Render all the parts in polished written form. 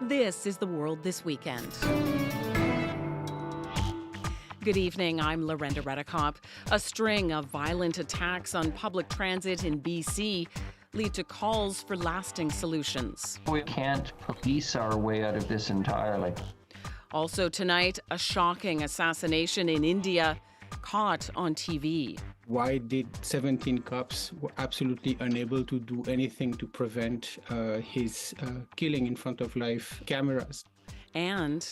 This is The World This Weekend. Good evening, I'm Lorenda Redekop. A string of violent attacks on public transit in BC lead to calls for lasting solutions. We can't police our way out of this entirely. Also tonight, a shocking assassination in India caught on TV. Why did 17 cops were absolutely unable to do anything to prevent his killing in front of live cameras? And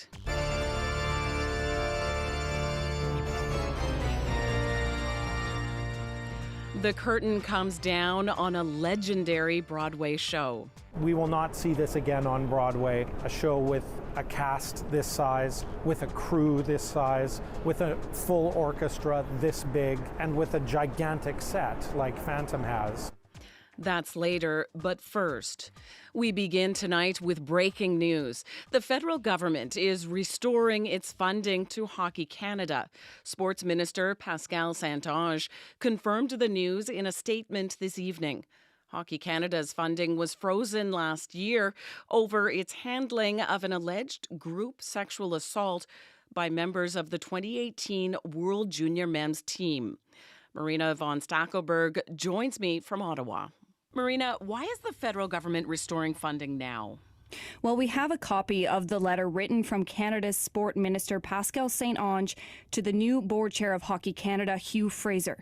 the curtain comes down on a legendary Broadway show. We will not see this again on Broadway, a show with a cast this size, with a crew this size, with a full orchestra this big, and with a gigantic set like Phantom has. That's later, but first, we begin tonight with breaking news. The federal government is restoring its funding to Hockey Canada. Sports Minister Pascale St-Onge confirmed the news in a statement this evening. Hockey Canada's funding was frozen last year over its handling of an alleged group sexual assault by members of the 2018 World Junior Men's team. Marina von Stackelberg joins me from Ottawa. Marina, why is the federal government restoring funding now? Well, we have a copy of the letter written from Canada's Sport Minister Pascale St-Onge to the new board chair of Hockey Canada, Hugh Fraser.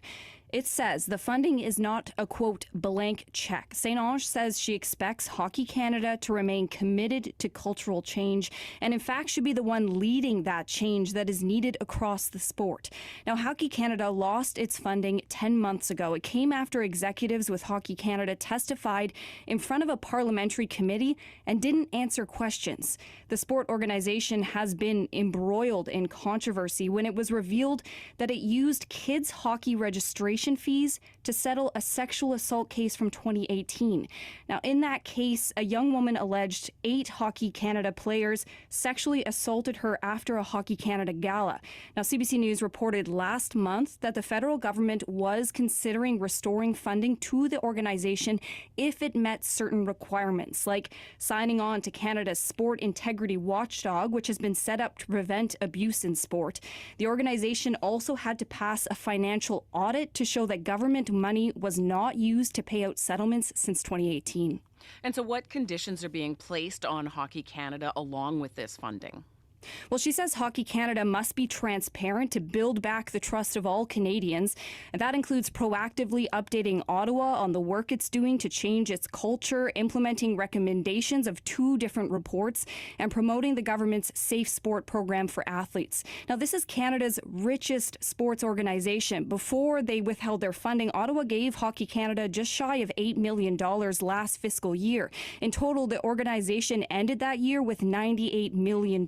It says the funding is not a, quote, blank check. St-Onge says she expects Hockey Canada to remain committed to cultural change and, in fact, should be the one leading that change that is needed across the sport. Now, Hockey Canada lost its funding 10 months ago. It came after executives with Hockey Canada testified in front of a parliamentary committee and didn't answer questions. The sport organization has been embroiled in controversy when it was revealed that it used kids' hockey registration fees to settle a sexual assault case from 2018. Now, in that case, a young woman alleged 8 Hockey Canada players sexually assaulted her after a Hockey Canada gala. Now, CBC News reported last month that the federal government was considering restoring funding to the organization if it met certain requirements, like signing on to Canada's Sport Integrity Watchdog, which has been set up to prevent abuse in sport. The organization also had to pass a financial audit to show that government money was not used to pay out settlements since 2018. And so what conditions are being placed on Hockey Canada along with this funding? Well, she says Hockey Canada must be transparent to build back the trust of all Canadians. And that includes proactively updating Ottawa on the work it's doing to change its culture, implementing recommendations of 2 different reports, and promoting the government's Safe Sport program for athletes. Now, this is Canada's richest sports organization. Before they withheld their funding, Ottawa gave Hockey Canada just shy of $8 million last fiscal year. In total, the organization ended that year with $98 million.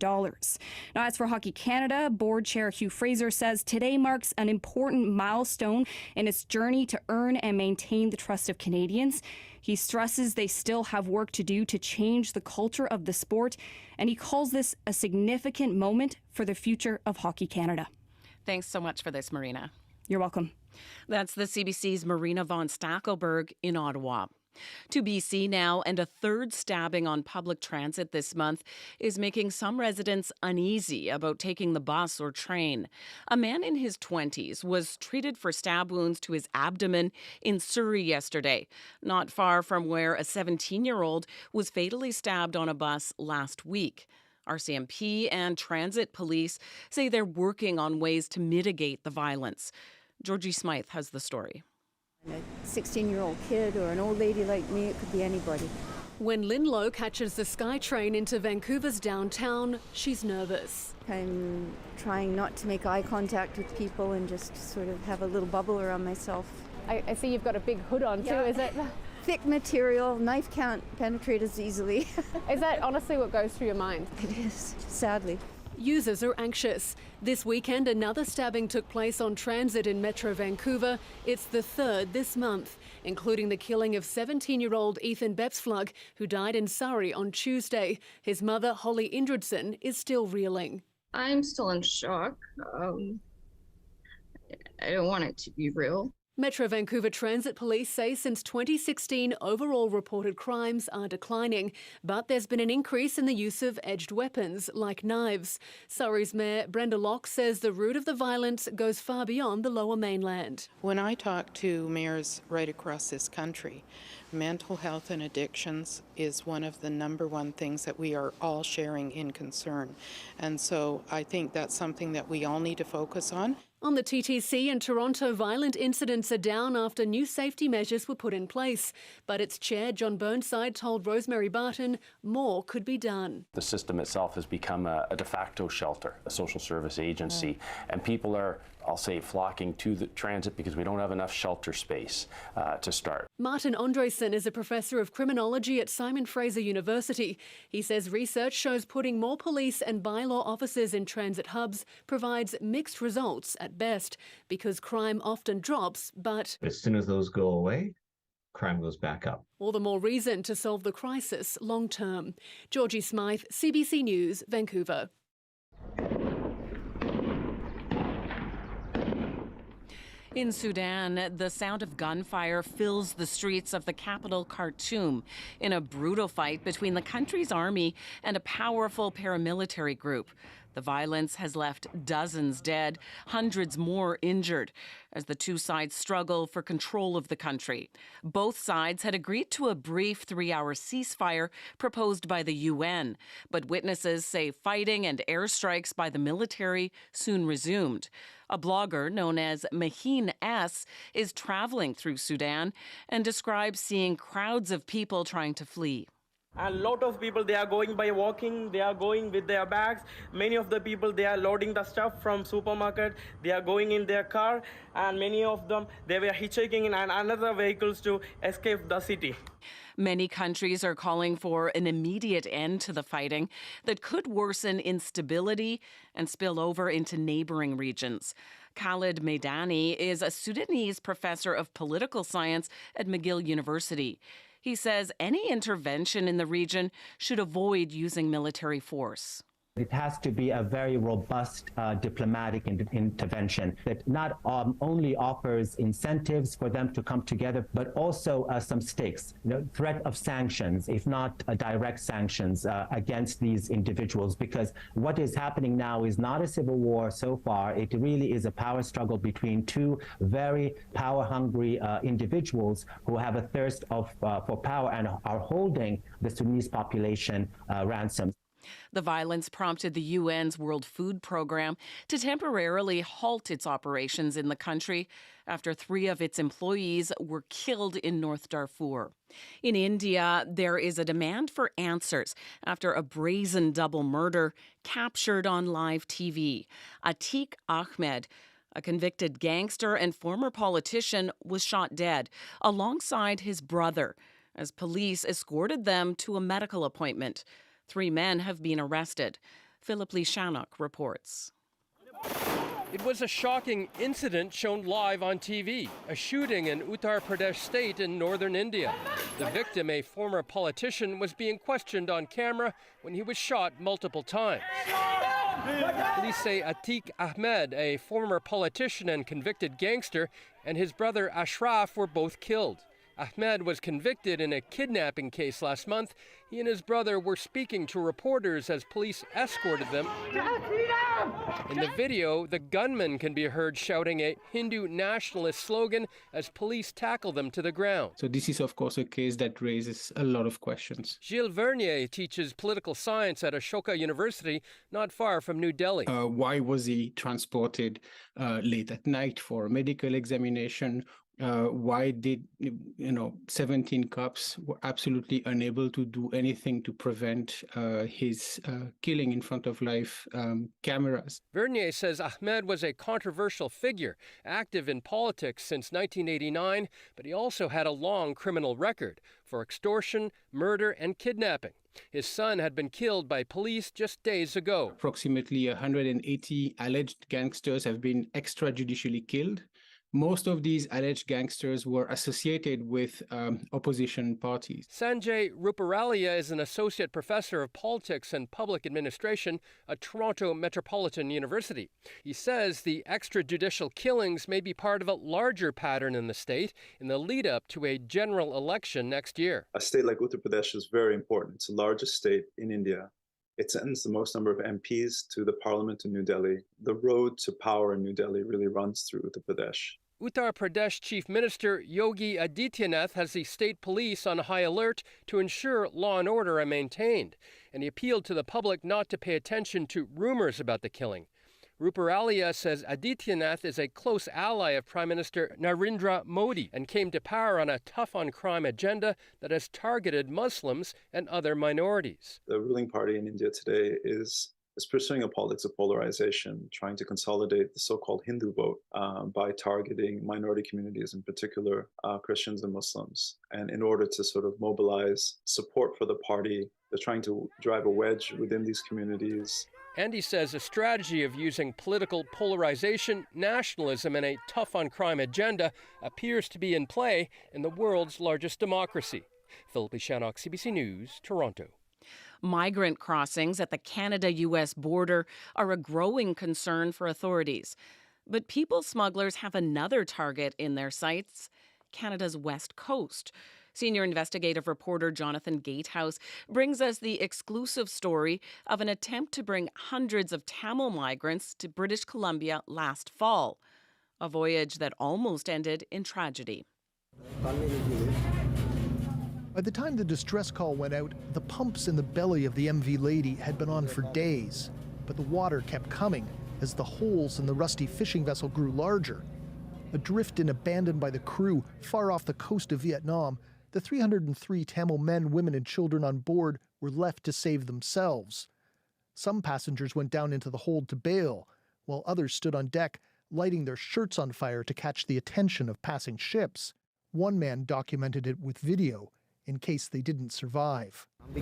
Now, as for Hockey Canada, board chair Hugh Fraser says today marks an important milestone in its journey to earn and maintain the trust of Canadians. He stresses they still have work to do to change the culture of the sport, and he calls this a significant moment for the future of Hockey Canada. Thanks so much for this, Marina. You're welcome. That's the CBC's Marina von Stackelberg in Ottawa. To BC now, and a third stabbing on public transit this month is making some residents uneasy about taking the bus or train. A man in his 20s was treated for stab wounds to his abdomen in Surrey yesterday, not far from where a 17-year-old was fatally stabbed on a bus last week. RCMP and transit police say they're working on ways to mitigate the violence. Georgie Smythe has the story. A 16-year-old kid or an old lady like me, it could be anybody. When Lynn Lowe catches the SkyTrain into Vancouver's downtown, she's nervous. I'm trying not to make eye contact with people and just sort of have a little bubble around myself. I see you've got a big hood on too, is it? Thick material, knife can't penetrate as easily. Is that honestly what goes through your mind? It is, sadly. Users are anxious. This weekend, another stabbing took place on transit in Metro Vancouver. It's the 3rd this month, including the killing of 17-year-old Ethan Bepsflug, who died in Surrey on Tuesday. His mother, Holly Indridson, is still reeling. I'm still in shock. I don't want it to be real. Metro Vancouver Transit Police say since 2016, overall reported crimes are declining, but there's been an increase in the use of edged weapons like knives. Surrey's Mayor Brenda Locke says the root of the violence goes far beyond the Lower Mainland. When I talk to mayors right across this country, mental health and addictions is one of the #1 things that we are all sharing in concern. And so I think that's something that we all need to focus on. On the TTC in Toronto, violent incidents are down after new safety measures were put in place. But its chair, John Burnside, told Rosemary Barton more could be done. The system itself has become a de facto shelter, a social service agency, and people are, I'll say, flocking to the transit because we don't have enough shelter space to start. Martin Andresen is a professor of criminology at Simon Fraser University. He says research shows putting more police and bylaw officers in transit hubs provides mixed results at best because crime often drops, but as soon as those go away, crime goes back up. All the more reason to solve the crisis long term. Georgie Smythe, CBC News, Vancouver. In Sudan, the sound of gunfire fills the streets of the capital, Khartoum, in a brutal fight between the country's army and a powerful paramilitary group. The violence has left dozens dead, hundreds more injured, as the two sides struggle for control of the country. Both sides had agreed to a brief 3-hour ceasefire proposed by the UN, but witnesses say fighting and airstrikes by the military soon resumed. A blogger known as Maheen S. is traveling through Sudan and describes seeing crowds of people trying to flee. A lot of people, they are going by walking, they are going with their bags. Many of the people, they are loading the stuff from supermarket, they are going in their car, and many of them, they were hitchhiking in another vehicles to escape the city. Many countries are calling for an immediate end to the fighting that could worsen instability and spill over into neighboring regions. Khalid Meidani is a Sudanese professor of political science at McGill University. He says any intervention in the region should avoid using military force. It has to be a very robust diplomatic intervention that not only offers incentives for them to come together, but also some stakes, threat of sanctions, if not direct sanctions against these individuals. Because what is happening now is not a civil war so far. It really is a power struggle between two very power-hungry individuals who have a thirst for power and are holding the Sudanese population ransom. The violence prompted the UN's World Food Programme to temporarily halt its operations in the country after 3 of its employees were killed in North Darfur. In India, there is a demand for answers after a brazen double murder captured on live TV. Atiq Ahmed, a convicted gangster and former politician, was shot dead alongside his brother as police escorted them to a medical appointment. 3 men have been arrested. Philip Lee Shannock reports. It was a shocking incident shown live on TV, a shooting in Uttar Pradesh state in northern India. The victim, a former politician, was being questioned on camera when he was shot multiple times. Police say Atiq Ahmed, a former politician and convicted gangster, and his brother Ashraf were both killed. Ahmed was convicted in a kidnapping case last month. He and his brother were speaking to reporters as police escorted them. In the video, the gunman can be heard shouting a Hindu nationalist slogan as police tackle them to the ground. So this is, of course, a case that raises a lot of questions. Gilles Vernier teaches political science at Ashoka University, not far from New Delhi. Why was he transported late at night for a medical examination? Why did 17 cops were absolutely unable to do anything to prevent his killing in front of live cameras? Vernier says Ahmed was a controversial figure, active in politics since 1989, but he also had a long criminal record for extortion, murder, and kidnapping. His son had been killed by police just days ago. Approximately 180 alleged gangsters have been extrajudicially killed. most of these alleged gangsters were associated with opposition parties. Sanjay Ruparalia is an associate professor of politics and public administration at Toronto Metropolitan University. He says the extrajudicial killings may be part of a larger pattern in the state in the lead up to a general election next year. A state like Uttar Pradesh is very important. It's the largest state in India. It sends the most number of MPs to the parliament in New Delhi. The road to power in New Delhi really runs through Uttar Pradesh. Uttar Pradesh Chief Minister Yogi Adityanath has the state police on high alert to ensure law and order are maintained, and he appealed to the public not to pay attention to rumors about the killing. Ruparalia says Adityanath is a close ally of Prime Minister Narendra Modi and came to power on a tough-on-crime agenda that has targeted Muslims and other minorities. The ruling party in India today is pursuing a politics of polarization, trying to consolidate the so-called Hindu vote by targeting minority communities, in particular Christians and Muslims. And in order to sort of mobilize support for the party, they're trying to drive a wedge within these communities. And he says a strategy of using political polarization, nationalism, and a tough-on-crime agenda appears to be in play in the world's largest democracy. Philip Shannock, CBC News, Toronto. Migrant crossings at the Canada-U.S. border are a growing concern for authorities. But people smugglers have another target in their sights, Canada's west coast. Senior investigative reporter Jonathan Gatehouse brings us the exclusive story of an attempt to bring hundreds of Tamil migrants to British Columbia last fall, a voyage that almost ended in tragedy. By the time the distress call went out, the pumps in the belly of the MV Lady had been on for days, but the water kept coming as the holes in the rusty fishing vessel grew larger. Adrift and abandoned by the crew far off the coast of Vietnam, the 303 Tamil men, women, and children on board were left to save themselves. Some passengers went down into the hold to bail, while others stood on deck, lighting their shirts on fire to catch the attention of passing ships. One man documented it with video in case they didn't survive. We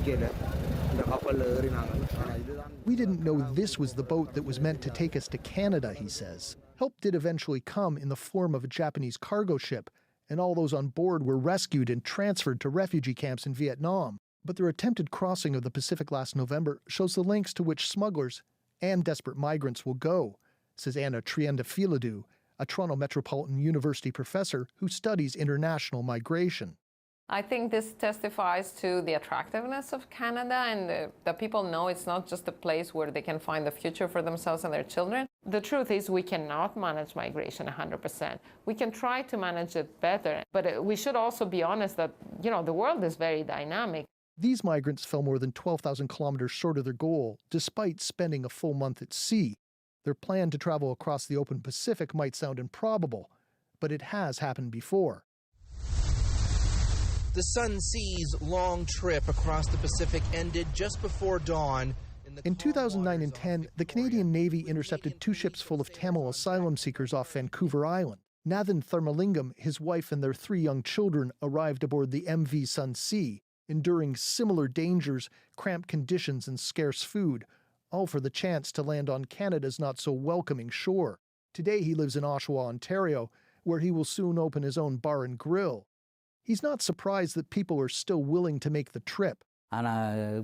didn't know this was the boat that was meant to take us to Canada, he says. Help did eventually come in the form of a Japanese cargo ship, and all those on board were rescued and transferred to refugee camps in Vietnam. But their attempted crossing of the Pacific last November shows the lengths to which smugglers and desperate migrants will go, says Anna Triandafilidou, a Toronto Metropolitan University professor who studies international migration. I think this testifies to the attractiveness of Canada and that people know it's not just a place where they can find the future for themselves and their children. The truth is we cannot manage migration 100%. We can try to manage it better, but we should also be honest that, the world is very dynamic. These migrants fell more than 12,000 kilometers short of their goal, despite spending a full month at sea. Their plan to travel across the open Pacific might sound improbable, but it has happened before. The Sun Sea's long trip across the Pacific ended just before dawn. In 2009 and 10, the Canadian Navy intercepted 2 ships full of Tamil asylum seekers off Vancouver Island. Nathan Thermalingam, his wife, and their 3 young children arrived aboard the MV Sun Sea, enduring similar dangers, cramped conditions, and scarce food, all for the chance to land on Canada's not-so-welcoming shore. Today he lives in Oshawa, Ontario, where he will soon open his own bar and grill. He's not surprised that people are still willing to make the trip. The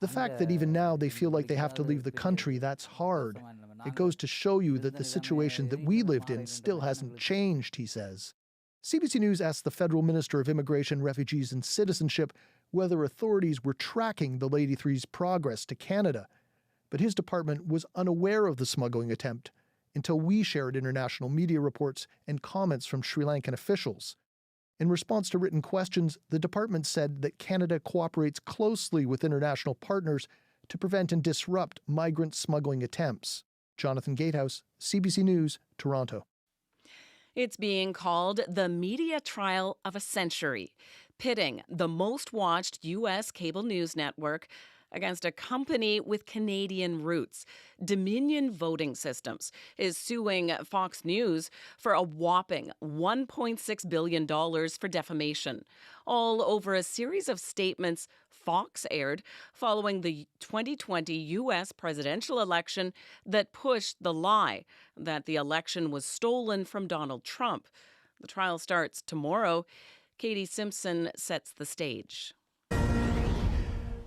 fact that even now they feel like they have to leave the country, that's hard. It goes to show you that the situation that we lived in still hasn't changed, he says. CBC News asked the Federal Minister of Immigration, Refugees and Citizenship whether authorities were tracking the Lady 3's progress to Canada. But his department was unaware of the smuggling attempt until we shared international media reports and comments from Sri Lankan officials. In response to written questions, the department said that Canada cooperates closely with international partners to prevent and disrupt migrant smuggling attempts. Jonathan Gatehouse, CBC News, Toronto. It's being called the media trial of a century, pitting the most watched U.S. cable news network against a company with Canadian roots. Dominion Voting Systems is suing Fox News for a whopping $1.6 billion for defamation, all over a series of statements Fox aired following the 2020 U.S. presidential election that pushed the lie that the election was stolen from Donald Trump. The trial starts tomorrow. Katie Simpson sets the stage.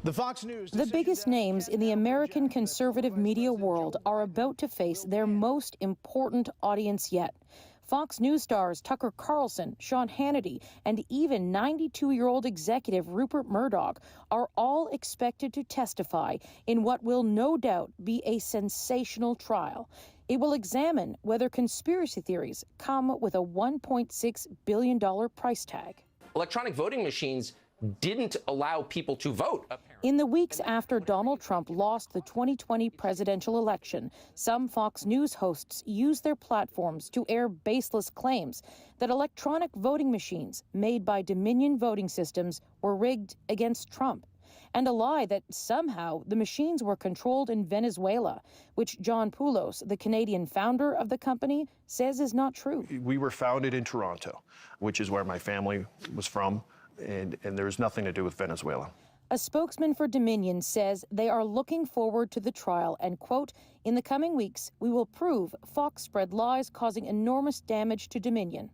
The Fox News. The biggest names in the American conservative media world are about to face their most important audience yet. Fox News stars Tucker Carlson, Sean Hannity, and even 92-year-old executive Rupert Murdoch are all expected to testify in what will no doubt be a sensational trial. It will examine whether conspiracy theories come with a $1.6 billion price tag. Electronic voting machines didn't allow people to vote. In the weeks after Donald Trump lost the 2020 presidential election, some Fox News hosts used their platforms to air baseless claims that electronic voting machines made by Dominion voting systems were rigged against Trump, and a lie that somehow the machines were controlled in Venezuela, which John Poulos, the Canadian founder of the company, says is not true. We were founded in Toronto, which is where my family was from, and there's nothing to do with Venezuela. A spokesman for Dominion says they are looking forward to the trial and, quote, in the coming weeks, we will prove Fox spread lies causing enormous damage to Dominion.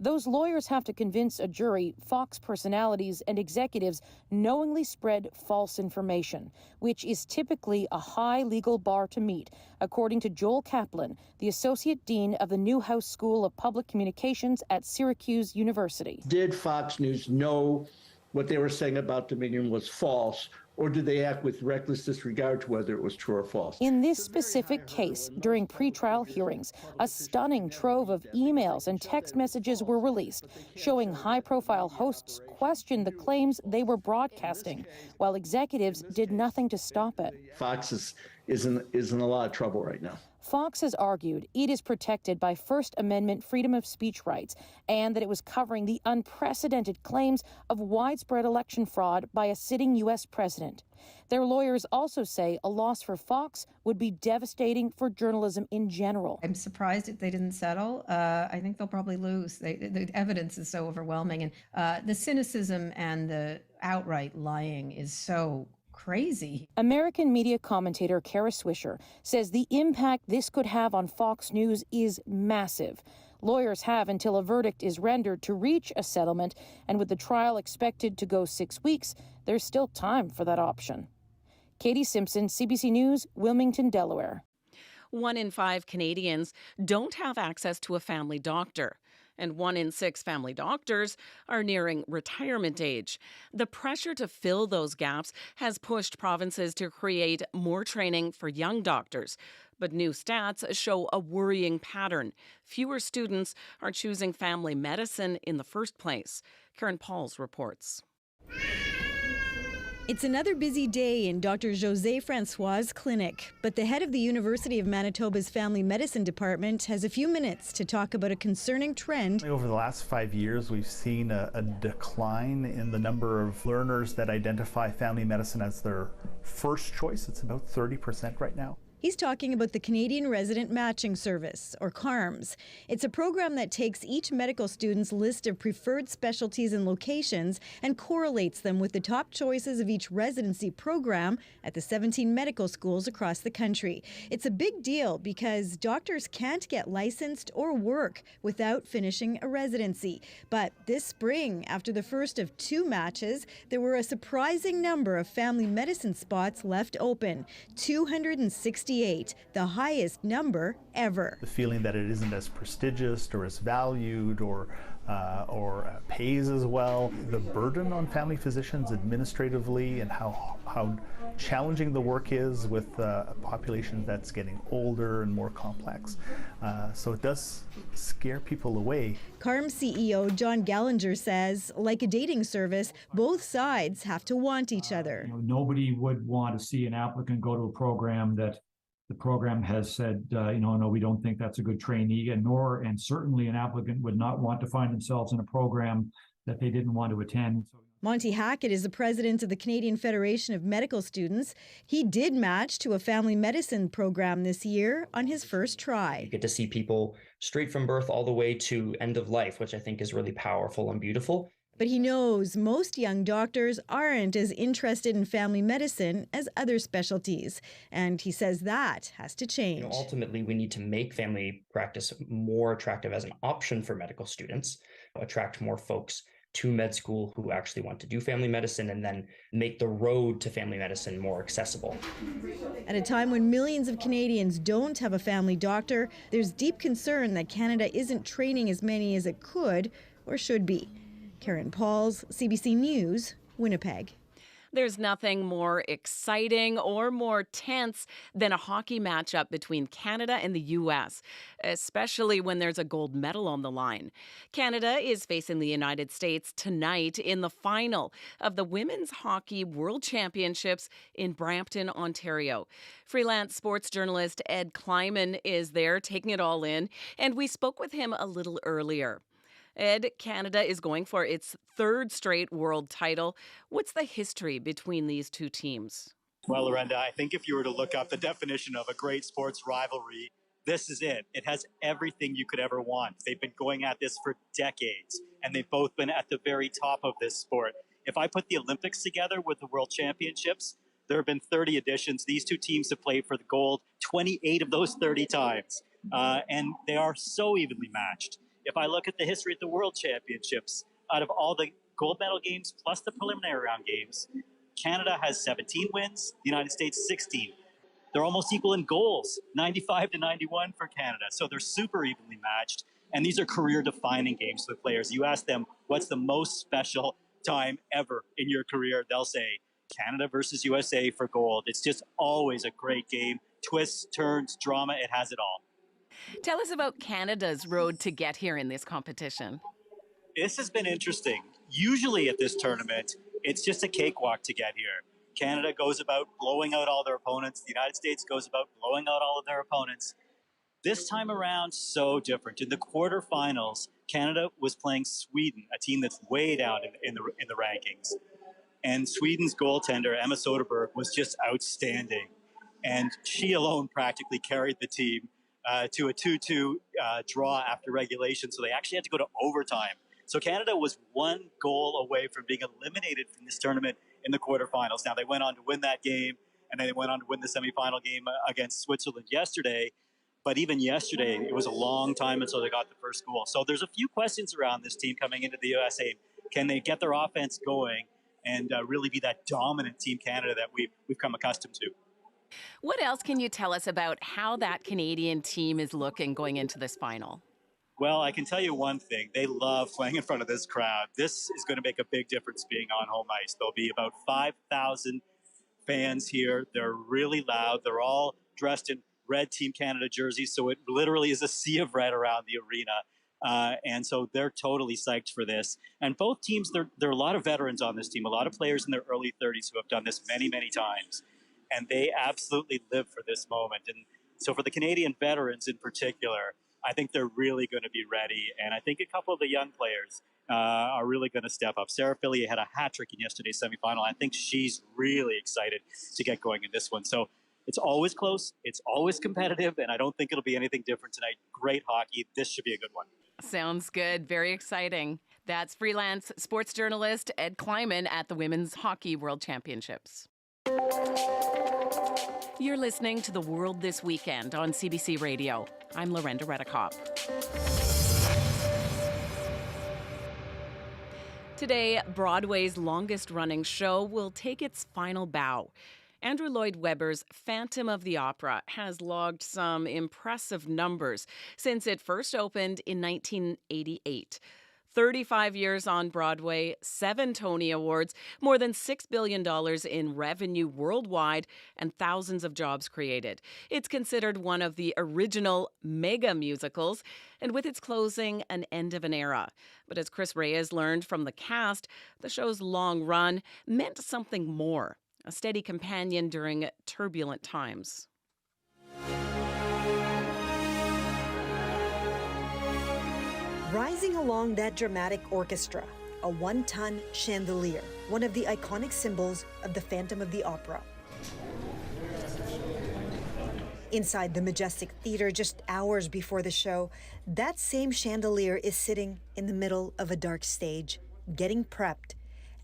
Those lawyers have to convince a jury Fox personalities and executives knowingly spread false information, which is typically a high legal bar to meet, according to Joel Kaplan, the Associate Dean of the Newhouse School of Public Communications at Syracuse University. Did Fox News know what they were saying about Dominion was false, or did they act with reckless disregard to whether it was true or false? In this specific case, during pretrial hearings, a stunning trove of emails and text messages were released, showing high-profile hosts questioned the claims they were broadcasting, while executives did nothing to stop it. Fox is in a lot of trouble right now. Fox has argued it is protected by First Amendment freedom of speech rights and that it was covering the unprecedented claims of widespread election fraud by a sitting U.S. president. Their lawyers also say a loss for Fox would be devastating for journalism in general. I'm surprised that they didn't settle. I think they'll probably lose. The evidence is so overwhelming. And the cynicism and the outright lying is so crazy. American media commentator Kara Swisher says the impact this could have on Fox News is massive. Lawyers have until a verdict is rendered to reach a settlement, and with the trial expected to go 6 weeks, there's still time for that option. Katie Simpson, CBC News, Wilmington, Delaware. 1 in 5 Canadians don't have access to a family doctor, and 1 in 6 family doctors are nearing retirement age. The pressure to fill those gaps has pushed provinces to create more training for young doctors. But new stats show a worrying pattern. Fewer students are choosing family medicine in the first place. Karen Pauls reports. It's another busy day in Dr. José Francois' clinic, but the head of the University of Manitoba's Family Medicine Department has a few minutes to talk about a concerning trend. Over the last 5 years, we've seen a decline in the number of learners that identify family medicine as their first choice. It's about 30% right now. He's talking about the Canadian Resident Matching Service, or CARMS. It's a program that takes each medical student's list of preferred specialties and locations and correlates them with the top choices of each residency program at the 17 medical schools across the country. It's a big deal because doctors can't get licensed or work without finishing a residency. But this spring, after the first of 2 matches, there were a surprising number of family medicine spots left open, 268, the highest number ever. The feeling that it isn't as prestigious or as valued or pays as well. The burden on family physicians administratively and how challenging the work is with a population that's getting older and more complex. So it does scare people away. CARMS CEO John Gallinger says, like a dating service, both sides have to want each other. Nobody would want to see an applicant go to a program that the program has said, no, we don't think that's a good trainee, and certainly an applicant would not want to find themselves in a program that they didn't want to attend. Monty Hackett is the president of the Canadian Federation of Medical Students. He did match to a family medicine program this year on his first try. You get to see people straight from birth all the way to end of life, which I think is really powerful and beautiful. But he knows most young doctors aren't as interested in family medicine as other specialties. And he says that has to change. Ultimately, we need to make family practice more attractive as an option for medical students, attract more folks to med school who actually want to do family medicine, and then make the road to family medicine more accessible. At a time when millions of Canadians don't have a family doctor, there's deep concern that Canada isn't training as many as it could or should be. Karen Pauls, CBC News, Winnipeg. There's nothing more exciting or more tense than a hockey matchup between Canada and the U.S., especially when there's a gold medal on the line. Canada is facing the United States tonight in the final of the Women's Hockey World Championships in Brampton, Ontario. Freelance sports journalist Ed Kleiman is there taking it all in, and we spoke with him a little earlier. Ed, Canada is going for its third straight world title. What's the history between these two teams? Well, Lorenda, I think if you were to look up the definition of a great sports rivalry, this is it. It has everything you could ever want. They've been going at this for decades, and they've both been at the very top of this sport. If I put the Olympics together with the World Championships, there have been 30 editions. These two teams have played for the gold 28 of those 30 times, and they are so evenly matched. If I look at the history at the World Championships, out of all the gold medal games plus the preliminary round games, Canada has 17 wins, the United States 16. They're almost equal in goals, 95 to 91 for Canada. So they're super evenly matched. And these are career-defining games for the players. You ask them, what's the most special time ever in your career? They'll say, Canada versus USA for gold. It's just always a great game. Twists, turns, drama, it has it all. Tell us about Canada's road to get here in this competition. This has been interesting. Usually at this tournament, it's just a cakewalk to get here. Canada goes about blowing out all their opponents. The United States goes about blowing out all of their opponents. This time around, so different. In the quarterfinals, Canada was playing Sweden, a team that's way down in the rankings. And Sweden's goaltender, Emma Soderberg, was just outstanding. And she alone practically carried the team to a 2-2 draw after regulation. So they actually had to go to overtime. So Canada was one goal away from being eliminated from this tournament in the quarterfinals. Now, they went on to win that game, and then they went on to win the semifinal game against Switzerland yesterday. But even yesterday, it was a long time until they got the first goal. So there's a few questions around this team coming into the USA. Can they get their offense going and really be that dominant Team Canada that we've come accustomed to? What else can you tell us about how that Canadian team is looking going into this final? Well, I can tell you one thing. They love playing in front of this crowd. This is going to make a big difference being on home ice. There'll be about 5,000 fans here. They're really loud. They're all dressed in red Team Canada jerseys, so it literally is a sea of red around the arena. And so they're totally psyched for this. And both teams, there are a lot of veterans on this team, a lot of players in their early 30s who have done this many, many times. And they absolutely live for this moment. And so for the Canadian veterans in particular, I think they're really going to be ready. And I think a couple of the young players are really going to step up. Sarah Fillier had a hat trick in yesterday's semifinal. I think she's really excited to get going in this one. So it's always close. It's always competitive. And I don't think it'll be anything different tonight. Great hockey. This should be a good one. Sounds good. Very exciting. That's freelance sports journalist Ed Kleiman at the Women's Hockey World Championships. You're listening to The World This Weekend on CBC Radio. I'm Lorenda Redekop. Today, Broadway's longest-running show will take its final bow. Andrew Lloyd Webber's Phantom of the Opera has logged some impressive numbers since it first opened in 1988. 35 years on Broadway, 7 Tony Awards, more than $6 billion in revenue worldwide, and thousands of jobs created. It's considered one of the original mega musicals, and with its closing, an end of an era. But as Chris Reyes learned from the cast, the show's long run meant something more, a steady companion during turbulent times. Rising along that dramatic orchestra, a one-ton chandelier, one of the iconic symbols of the Phantom of the Opera. Inside the majestic theater, just hours before the show, that same chandelier is sitting in the middle of a dark stage, getting prepped,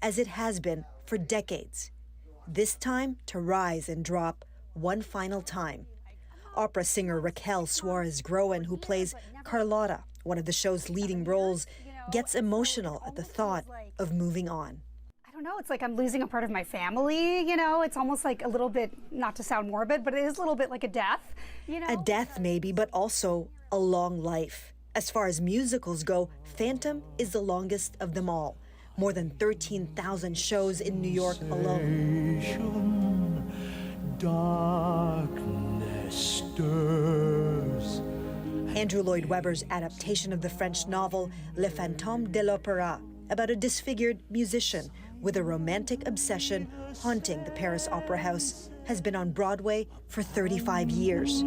as it has been for decades. This time to rise and drop one final time. Opera singer Raquel Suarez-Groen, who plays Carlotta, one of the show's leading roles, gets emotional at the thought of moving on. I don't know, it's like I'm losing a part of my family, it's almost like a little bit, not to sound morbid, but it is a little bit like a death, A death maybe, but also a long life. As far as musicals go, Phantom is the longest of them all. More than 13,000 shows in New York alone. Darkness stirs. Andrew Lloyd Webber's adaptation of the French novel Le Fantôme de l'Opéra, about a disfigured musician with a romantic obsession haunting the Paris Opera House, has been on Broadway for 35 years.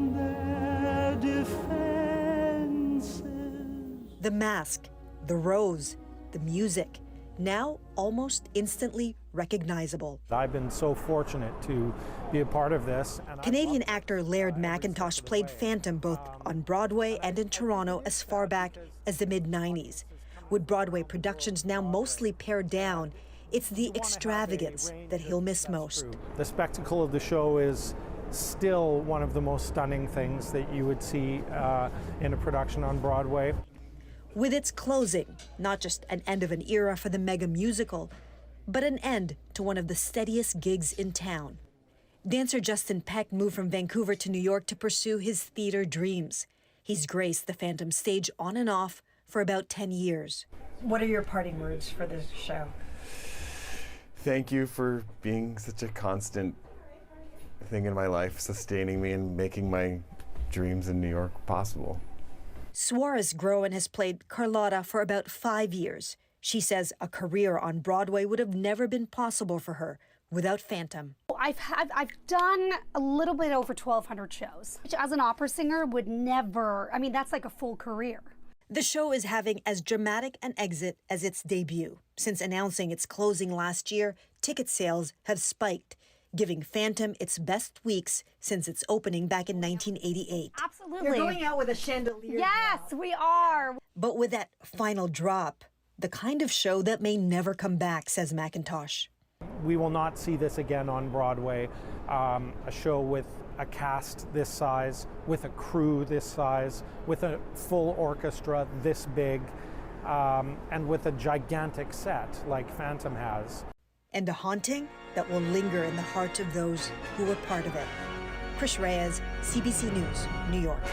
The mask, the rose, the music, now almost instantly recognizable. I've been so fortunate to be a part of this. Canadian actor Laird McIntosh played Phantom both on Broadway and in Toronto as far back as the mid-90s. With Broadway productions now mostly pared down, it's the extravagance that he'll miss most. The spectacle of the show is still one of the most stunning things that you would see in a production on Broadway. With its closing, not just an end of an era for the mega musical, but an end to one of the steadiest gigs in town. Dancer Justin Peck moved from Vancouver to New York to pursue his theater dreams. He's graced the Phantom stage on and off for about 10 years. What are your parting words for this show? Thank you for being such a constant thing in my life, sustaining me and making my dreams in New York possible. Suarez-Groen has played Carlotta for about 5 years. She says a career on Broadway would have never been possible for her without Phantom. I've done a little bit over 1,200 shows, which as an opera singer would never, that's like a full career. The show is having as dramatic an exit as its debut. Since announcing its closing last year, ticket sales have spiked, giving Phantom its best weeks since its opening back in 1988. Absolutely. You're going out with a chandelier. Yes, now. We are. But with that final drop, the kind of show that may never come back, says McIntosh. We will not see this again on Broadway, a show with a cast this size, with a crew this size, with a full orchestra this big, and with a gigantic set like Phantom has. And a haunting that will linger in the heart of those who were part of it. Chris Reyes, CBC News, New York.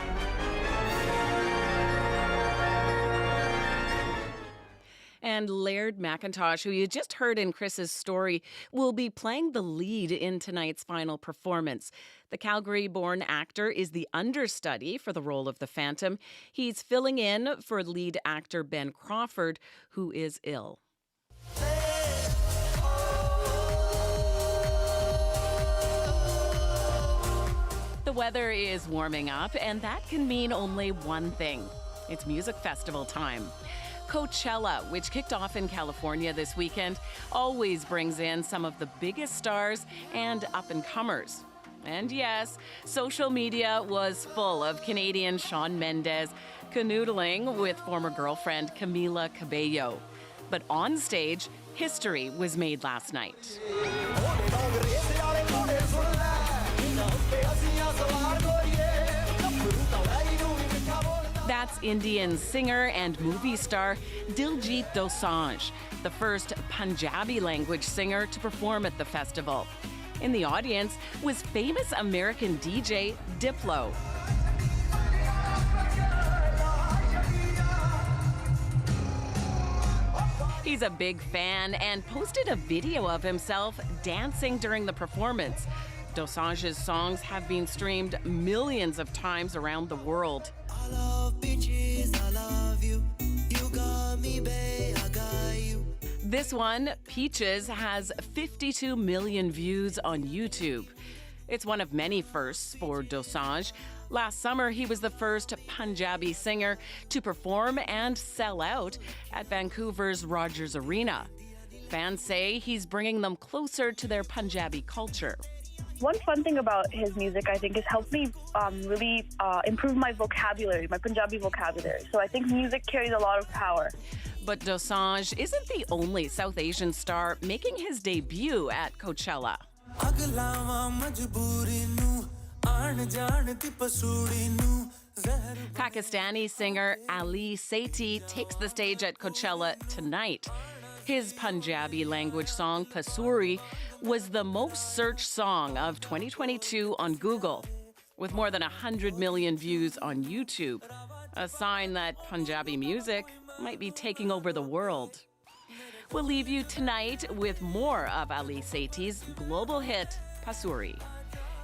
And Laird McIntosh, who you just heard in Chris's story, will be playing the lead in tonight's final performance. The Calgary-born actor is the understudy for the role of the Phantom. He's filling in for lead actor Ben Crawford, who is ill. The weather is warming up, and that can mean only one thing. It's music festival time. Coachella, which kicked off in California this weekend, always brings in some of the biggest stars and up-and-comers. And yes, social media was full of Canadian Shawn Mendes canoodling with former girlfriend Camila Cabello. But on stage, history was made last night. That's Indian singer and movie star Diljit Dosanjh, the first Punjabi language singer to perform at the festival. In the audience was famous American DJ Diplo. He's a big fan and posted a video of himself dancing during the performance. Dosanjh's songs have been streamed millions of times around the world. I love bitches, I love you. You got me, babe, I got you. This one, Peaches, has 52 million views on YouTube. It's one of many firsts for Dosanjh. Last summer, he was the first Punjabi singer to perform and sell out at Vancouver's Rogers Arena. Fans say he's bringing them closer to their Punjabi culture. One fun thing about his music, I think, has helped me really improve my vocabulary, my Punjabi vocabulary. So I think music carries a lot of power. But Dosanjh isn't the only South Asian star making his debut at Coachella. Pakistani singer Ali Sethi takes the stage at Coachella tonight. His Punjabi language song Pasuri was the most searched song of 2022 on Google, with more than 100 million views on YouTube, a sign that Punjabi music might be taking over the world. We'll leave you tonight with more of Ali Sethi's global hit, Pasuri.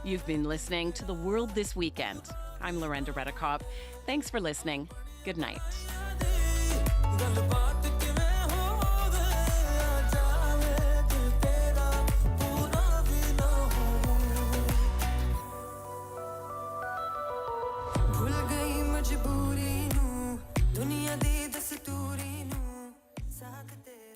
You've been listening to The World This Weekend. I'm Lorenda Redekop. Thanks for listening. Good night. भूल गई मजबूरी नू दुनिया दी दस्तूरी